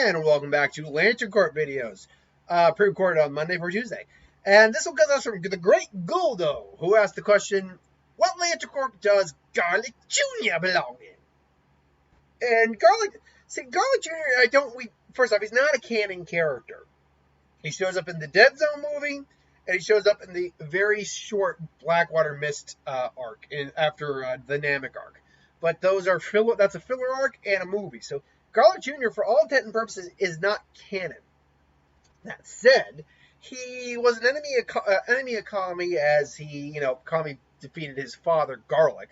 And welcome back to Lantern Corp videos, pre-recorded on Monday for Tuesday. And this one comes out from the great Guldo, who asked the question, what Lantern Corp does Garlic Jr. belong in? And Garlic Jr., first off, he's not a canon character. He shows up in the Dead Zone movie, and he shows up in the very short Blackwater Mist arc after the Namek arc. But those are that's a filler arc and a movie. So Garlic Jr., for all intent and purposes, is not canon. That said, he was an enemy of Kami as Kami defeated his father, Garlic.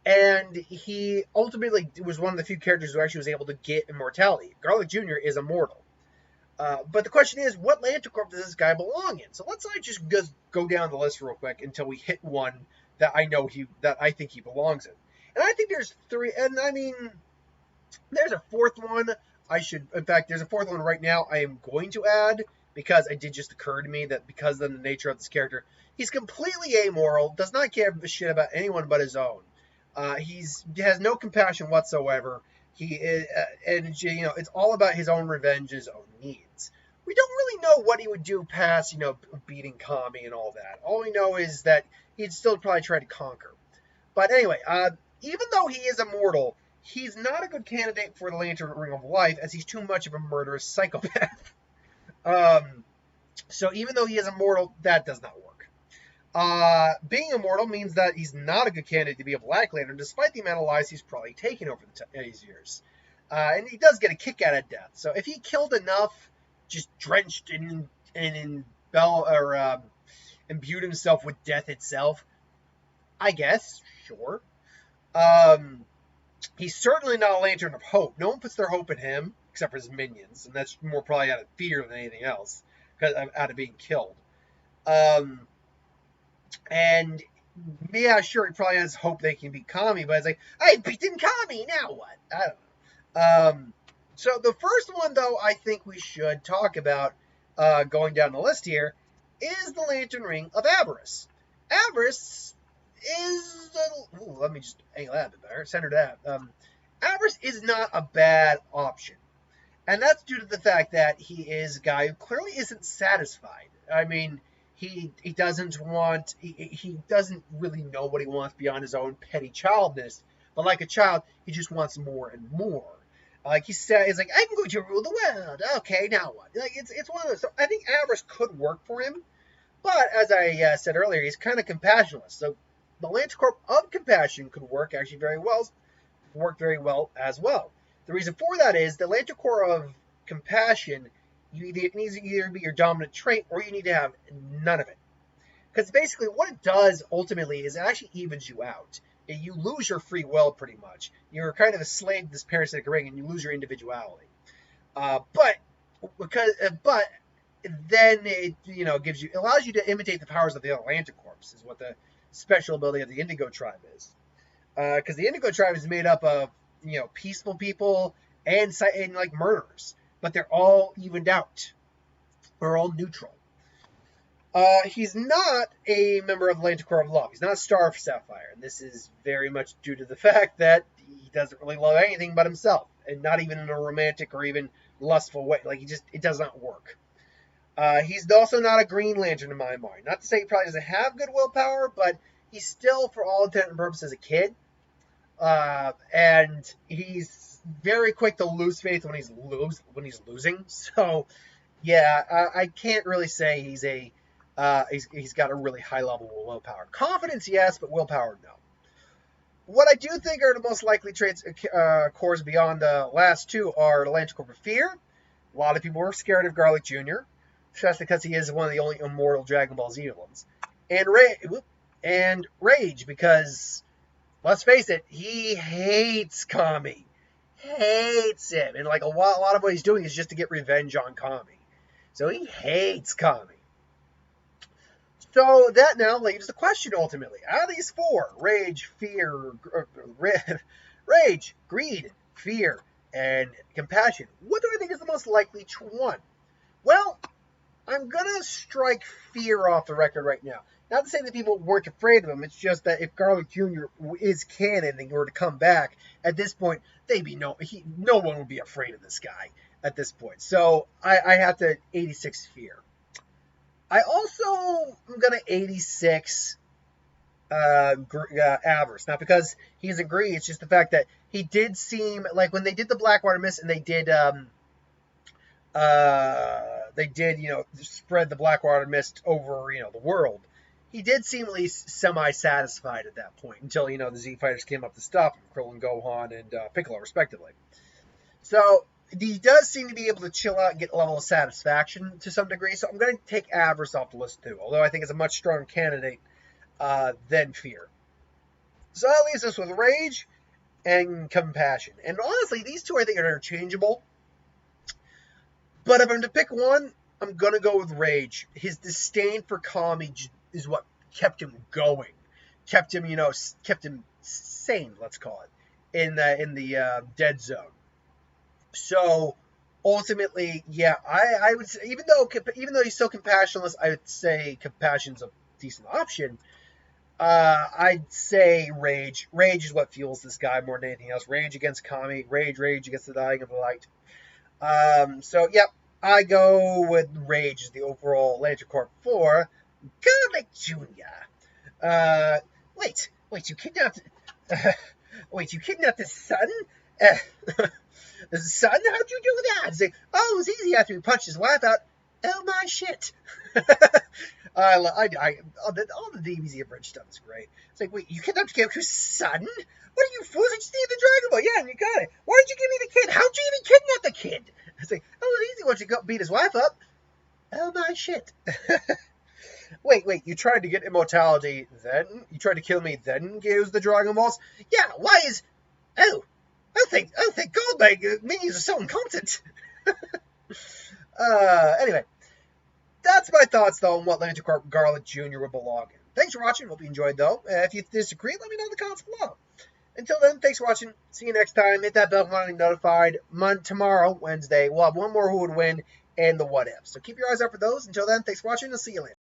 And he ultimately was one of the few characters who actually was able to get immortality. Garlic Jr. is immortal. But the question is, what Lantern Corp does this guy belong in? So let's just go down the list real quick until we hit one that I think he belongs in. And I think there's three, and I mean, there's a fourth one. In fact, there's a fourth one right now I am going to add, because it did just occur to me that because of the nature of this character, he's completely amoral, does not care a shit about anyone but his own. He has no compassion whatsoever. He is, it's all about his own revenge, his own needs. We don't really know what he would do past, beating Kami and all that. All we know is that he'd still probably try to conquer. But anyway, even though he is immortal, he's not a good candidate for the Lantern Ring of Life, as he's too much of a murderous psychopath. So even though he is immortal, that does not work. Being immortal means that he's not a good candidate to be a Black Lantern, despite the amount of lives he's probably taken over these years. And he does get a kick out of death. So if he killed enough, just drenched and imbued himself with death itself, I guess, sure. He's certainly not a Lantern of Hope. No one puts their hope in him, except for his minions, and that's more probably out of fear than anything else, out of being killed. And yeah, sure, he probably has hope they can beat Kami, but it's like, I beat Kami, now what? I don't know. So the first one, though, I think we should talk about, going down the list here, is the Lantern Ring of Avarice. Avarice is, let me just angle that a bit better, center that. Avarice is not a bad option. And that's due to the fact that he is a guy who clearly isn't satisfied. I mean, he doesn't really know what he wants beyond his own petty childness. But like a child, he just wants more and more. Like he said, he's like, I'm going to rule the world. Okay, now what? Like it's one of those. So I think Avarice could work for him. But as I said earlier, he's kind of compassionless. So the Lantern Corp of Compassion could work actually very well as well. The reason for that is the Lantern Corp of Compassion, it needs to either be your dominant trait or you need to have none of it. Because basically what it does ultimately is it actually evens you out. You lose your free will pretty much. You're kind of a slave to this parasitic ring and you lose your individuality. But then it allows you to imitate the powers of the other Lantern Corps, is what the special ability of the Indigo Tribe is. Because the Indigo Tribe is made up of peaceful people and like murderers, but they're all evened out. They're all neutral. He's not a member of the Lantern Corps of Love. He's not a Star of Sapphire, and this is very much due to the fact that he doesn't really love anything but himself, and not even in a romantic or even lustful way. Like it does not work. He's also not a Green Lantern in my mind. Not to say he probably doesn't have good willpower, but he's still, for all intent and purposes, a kid. And he's very quick to lose faith when he's losing. So, yeah, I can't really say he's got a really high level of willpower. Confidence, yes, but willpower, no. What I do think are the most likely traits, cores beyond the last two are the Lantern Corp of Fear. A lot of people are scared of Garlic Jr., especially because he is one of the only immortal Dragon Ball Z villains. And Rage, because, let's face it, he hates Kami. Hates him. And like a lot of what he's doing is just to get revenge on Kami. So he hates Kami. So that now leaves the question ultimately. Out of these four, Rage, Greed, Fear, and Compassion, what do I think is the most likely one? Well, I'm gonna strike fear off the record right now. Not to say that people weren't afraid of him. It's just that if Garlic Jr. is canon and were to come back at this point, no one would be afraid of this guy at this point. So I have to 86 fear. I also am gonna 86 Avarice. Not because he's a greedy, it's just the fact that he did seem like when they did the Blackwater Mist and they did spread the Blackwater Mist over the world. He did seem at least semi-satisfied at that point until the Z Fighters came up to stop him, Krillin, Gohan, and Piccolo, respectively. So he does seem to be able to chill out and get a level of satisfaction to some degree. So I'm going to take Avarice off the list too, although I think it's a much stronger candidate than Fear. So that leaves us with Rage and Compassion. And honestly, these two I think are interchangeable. But if I'm to pick one, I'm going to go with Rage. His disdain for Kami is what kept him going. Kept him sane, let's call it, in the dead zone. So ultimately, yeah, I would say, even though he's so compassionless, I would say Compassion's a decent option. I'd say Rage. Rage is what fuels this guy more than anything else. Rage against Kami. Rage against the Dying of the Light. So, yep, I go with Rage as the overall Lantern Corp 4. Garlic Jr. Wait, you kidnapped... you kidnapped his son? His son? How'd you do that? It's like, it was easy after he punched his wife out. Oh, my shit. All the DBZ abridged stuff is great. It's like, wait, you kidnapped Goku's son? What are you fools? I just need the Dragon Ball. Yeah, and you got it. Why did you give me the kid? How'd you even kidnap the kid? It's like, it was easy once you beat his wife up. Oh, my shit. Wait, you tried to get immortality, then? You tried to kill me, then use the Dragon Balls? Yeah, why is... Oh, thank God my minions are so incompetent. Anyway, that's my thoughts, though, on what Lantern Corp Garlic Jr. would belong in. Thanks for watching. Hope you enjoyed, though. If you disagree, let me know in the comments below. Until then, thanks for watching. See you next time. Hit that bell button to be notified. Tomorrow, Wednesday, we'll have one more Who Would Win and the What If. So keep your eyes out for those. Until then, thanks for watching. I'll see you later.